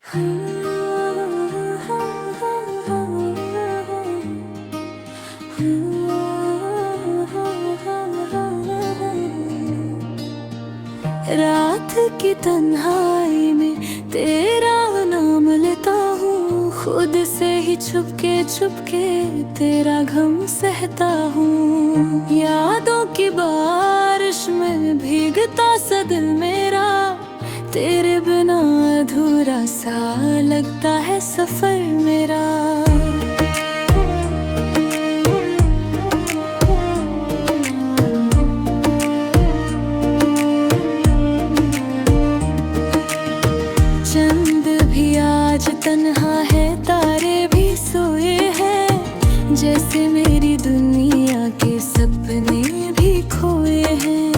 रात की तन्हाई में तेरा नाम लेता हूँ, खुद से ही छुपके छुपके तेरा गम सहता हूँ। यादों की बारिश में भीगता सा दिल मेरा, तेरे बिना अधूरा सा लगता है सफर मेरा। चंद भी आज तन्हा है, तारे भी सोए हैं, जैसे मेरी दुनिया के सपने भी खोए हैं।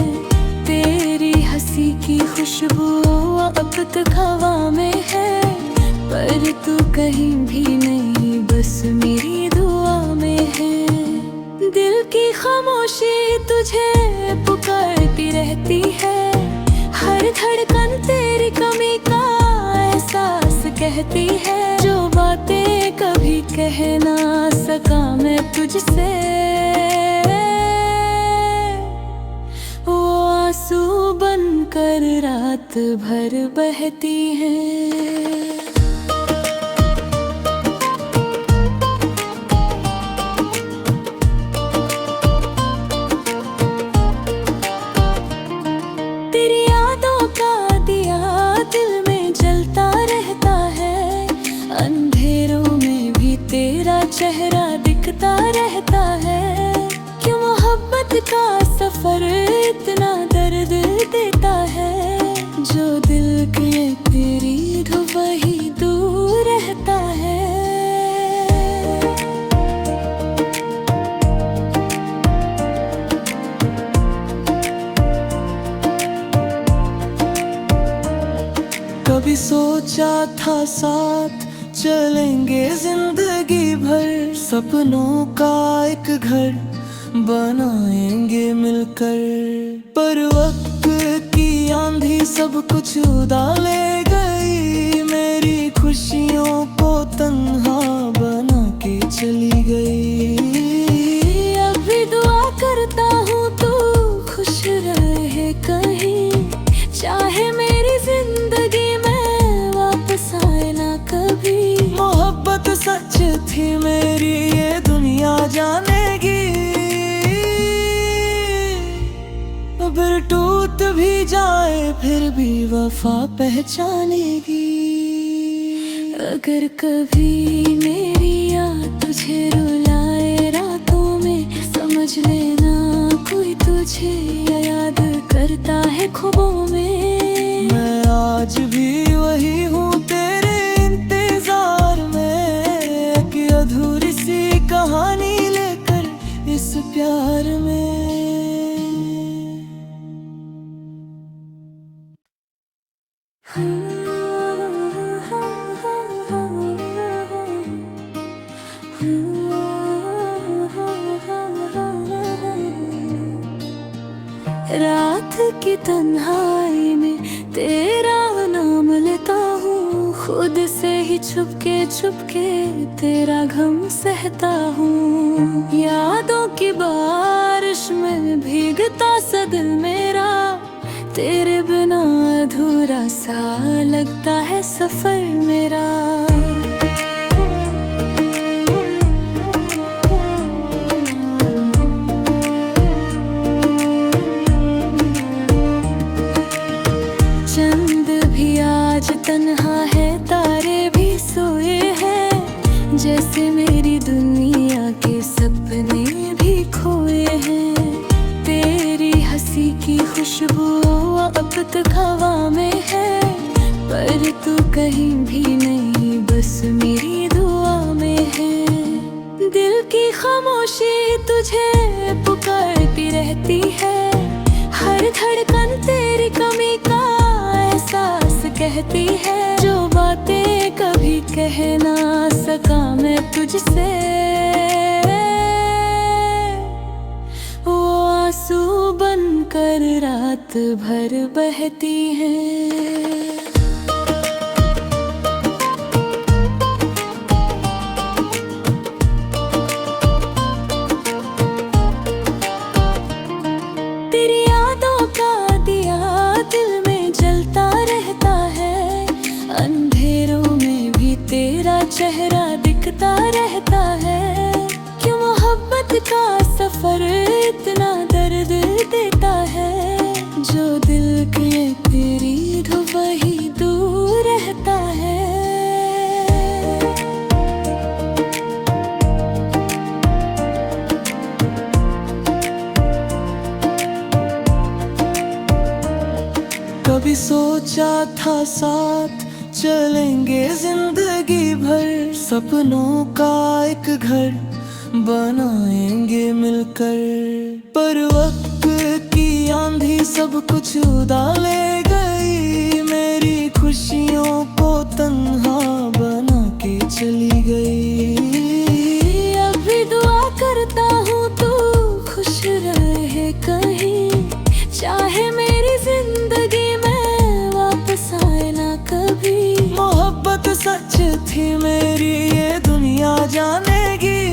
तेरी हंसी की खुशबू अब तक हवा में है, पर तू कहीं भी नहीं, बस मेरी दुआ में है। दिल की खामोशी तुझे पुकारती रहती है, हर धड़कन तेरी कमी का एहसास कहती है। जो बातें कभी कह ना सका मैं तुझसे, वो आंसू बनकर रात भर बहती हैं। तेरी यादों का दिया दिल में जलता रहता है, अंधेरों में भी तेरा चेहरा दिखता रहता है। क्यों मोहब्बत का सफर इतना दर्द देता है, जो दिल के करीब वही दूर रहता है। कभी सोचा था साथ चलेंगे जिंदगी भर, सपनों का एक घर बनाएंगे मिलकर। पर वक्त की आंधी सब कुछ उड़ा ले गई, मेरी खुशियों को तन्हा बना के चली गई। अब भी दुआ करता हूँ तू खुश रहे कहीं, चाहे मेरी जिंदगी में वापस आए ना कभी। मोहब्बत सच थी मेरी ये दुनिया जानेगी, अगर टूट भी जाए फिर भी वफा पहचानेगी। अगर कभी मेरी याद तुझे रुलाए रातों में, समझ लेना कोई तुझे याद करता है ख्वाबों में। मैं आज भी वही हूँ तेरे इंतजार में, कि अधूरी सी कहानी लेकर इस प्यार में। रात की तन्हाई में तेरा नाम लेता हूँ, खुद से ही छुपके छुपके तेरा गम सहता हूँ। यादों की बारिश में भीगता सा दिल मेरा, तेरे बिना अधूरा सा लगता है सफर मेरा। चंद भी आज तन्हा है, तारे भी सोए हैं, जैसे मेरी दुनिया के सपने भी खोए हैं। तेरी हंसी की खुशबू अब तक हवा में है, पर तू कहीं भी नहीं, बस मेरी दुआ में है। दिल की खामोशी तुझे पुकारती रहती है, हर धड़कन तेरी कमी का एहसास कहती है। जो बातें कभी कह ना सका मैं तुझसे, वो आंसू बनकर रात भर बहती हैं। साथ चलेंगे जिंदगी भर, सपनों का एक घर बनाएंगे मिलकर। पर वक्त की आंधी सब कुछ उड़ा ले गई, मेरी खुशियों को तन्हा बना के चली गई। अब भी दुआ करता हूँ तू खुश रहे कहीं, चाहे मेरी जिंदगी में वापस आए ना कभी। मोहब्बत सच थी मेरी ये दुनिया जानेगी,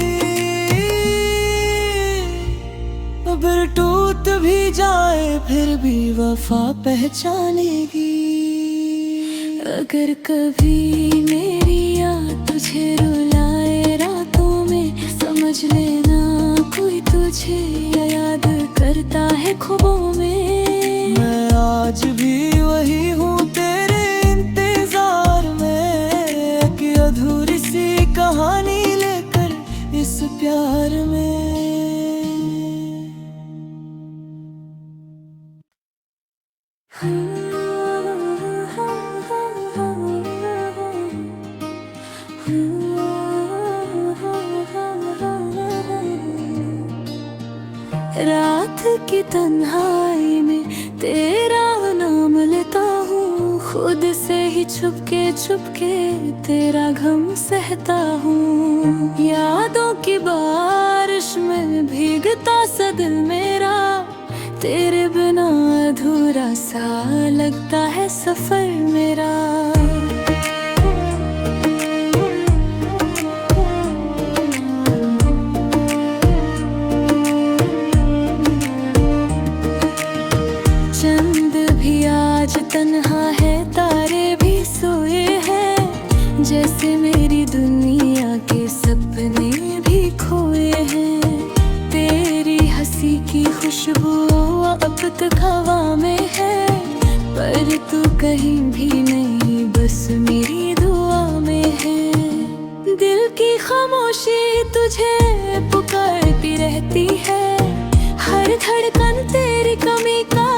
अगर टूट भी जाए फिर भी वफा पहचानेगी। अगर कभी मेरी याद तुझे रुलाए रातों में, समझ लेना कोई तुझे याद करता है ख्वाबों में। मैं आज भी वही हूँ तेरे इंतजार में, कि अधूरी सी कहानी लेकर इस प्यार में। रात की तन्हाई में तेरा नाम लेता हूँ, खुद से ही छुपके छुपके तेरा गम सहता हूँ। यादों की बारिश में भीगता सा दिल मेरा, तेरे बिना अधूरा सा लगता है सफर मेरा। चंद भी आज तन्हा है, तारे भी सोए हैं, जैसे मेरी दुनिया के सपने भी खोए हैं। तेरी हंसी की खुशबू अब तक हवा में है, पर तू कहीं भी नहीं, बस मेरी दुआ में है। दिल की खामोशी तुझे पुकारती रहती है, हर धड़कन तेरी कमी का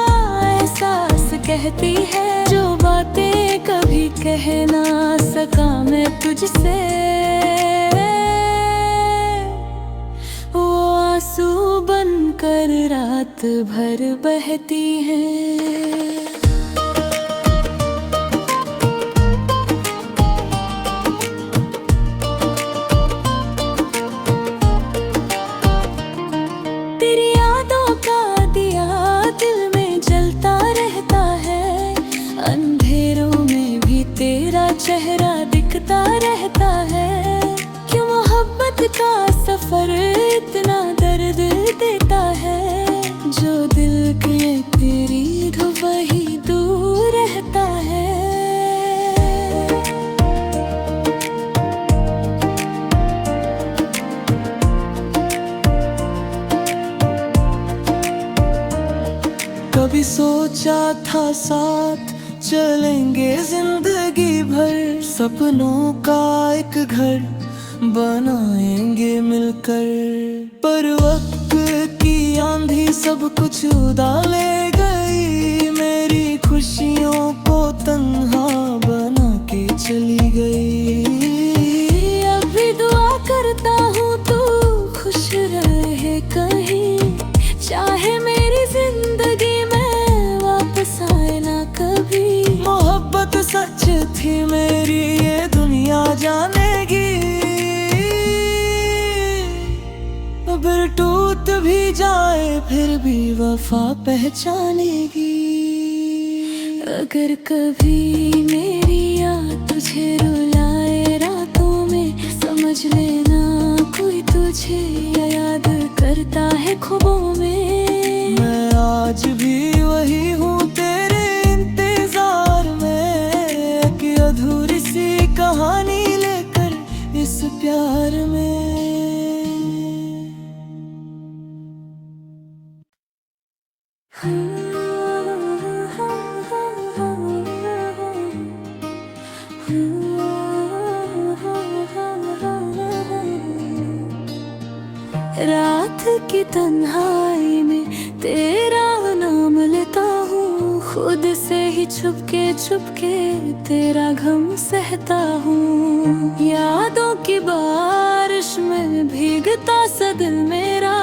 एहसास कहती है। जो बातें कभी कह ना सका मैं तुझसे, वो आंसू बनकर रात भर बहती हैं। तेरी यादों का दिया दिल में जलता रहता है, अंधेरों में भी तेरा चेहरा दिखता रहता है। क्यों मोहब्बत का सफर इतना दर्द देता है, जो दिल के करीब वही दूर रहता है। कभी सोचा था साथ चलेंगे जिंदगी भर, सपनों का एक घर बनाएंगे मिलकर। पर वक्त की आंधी सब कुछ उड़ा ले गई, मेरी खुशियों को तन्हा बना के चली गई। अब भी दुआ करता हूँ तू खुश रहे कहीं, चाहे मेरी जिंदगी में वापस आए ना कभी। मोहब्बत सच थी मेरी ये दुनिया जानेगी, अगर टूट भी जाए फिर भी वफा पहचानेगी। अगर कभी मेरी याद तुझे रुलाए रातों में, समझ लेना कोई तुझे याद करता है ख्वाबों में। मैं आज भी वही हूँ तेरे इंतजार में, कि अधूरी सी कहानी लेकर इस प्यार में। रात की तन्हाई में तेरा नाम लेता हूँ, खुद से ही भी छुपके छुपके तेरा गम सहता हूँ। यादों की बारिश में भीगता सा दिल मेरा,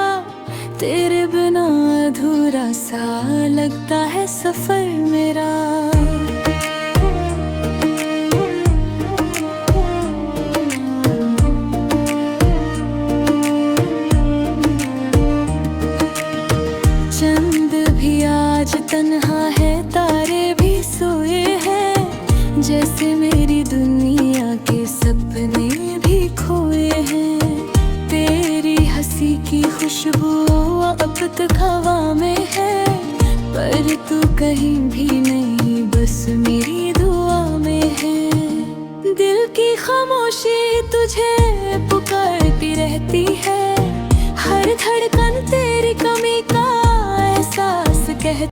तेरे बिना अधूरा सा लगता है सफर मेरा। चंद भी आज तन्हा है, तारे भी सोए हैं, जैसे मेरी दुनिया के सपने भी खोए हैं। तेरी हंसी की खुशबू अब तक हवा में है, पर तू कहीं भी नहीं, बस मेरी दुआ में है। दिल की खामोशी तुझे पुकारती रहती है, हर धड़कन तेरी कमी का एहसास कहती